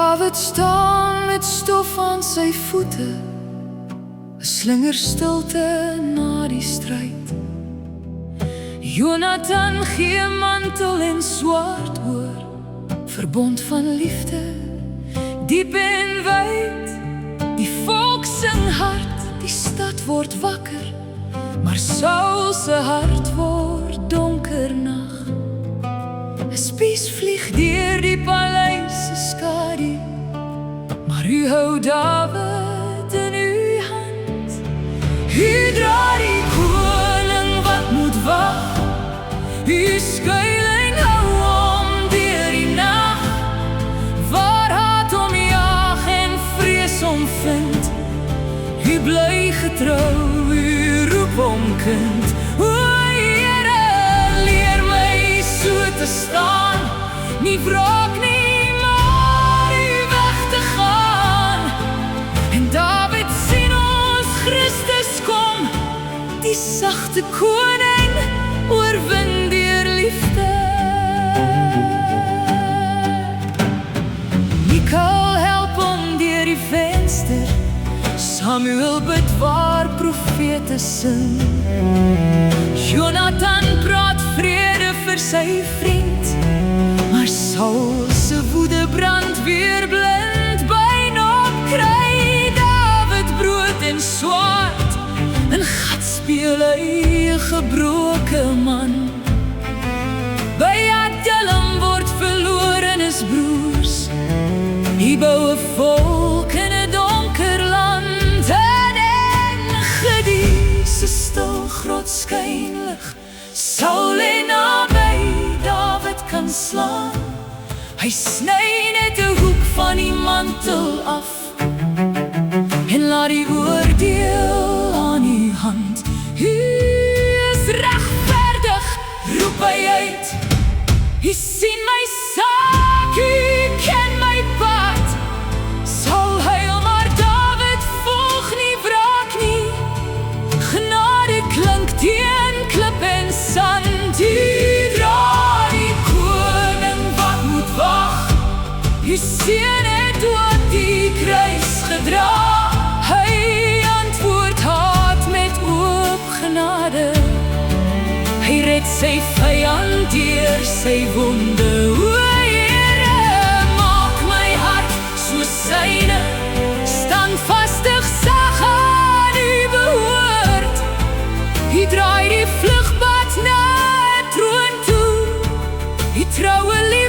Dawid staan met stof aan sy voete, 'n slinger stilte na die stryd. Jonathan gee mantel en swaard oor, verbond van liefde, diep en wyd. Die volk sing hard, die stad word wakker, maar Saul se hart word donker nag. 'n Spies vlieg deur die paleis se skadu, maar u hou Dawid in uw hand. U dra die koning wat moet wag, u skuiling hou om deur die nag, waar haat om jag en vrees om vind. U bly getrou, u roep om kind. O Here, leer my so te staan, nie wraak nie, maar u weg te gaan. En Dawid sien ons Christus kom, die sagte koning, oorwin deur liefde. Michal help om deur die venster, Samuel bid waar profete sing. Jonathan praat vrede vir sy vriend, maar Saul se woede brand weer blind. Bynop kry Dawid brood en swaard, in gat speel hy 'n gebroke man. By Adullam word verloren is broers, hy bou 'n volk in 'n donker land. En Engedi se stil grot skyn lig, Saul en naby Dawid kan slaan. Hy sny net 'n hoek van die mantel af, en laat die oordeel aan u hand. U is regverdig, roep hy uit. U sien my saak, u ken my pad. Saul huil, maar Dawid volg nie wraak nie. Genade klink teen klip en sand. U dra die koning wat moet wag, u seun het dood die kruis gedra. Hy antwoord haat met oop genade, hy red sy vyand deur sy wonde. O Here, maak my hart so syne, standvastig sag aan u behoort. U draai die vlugpad na 'n troon toe, u troue liefde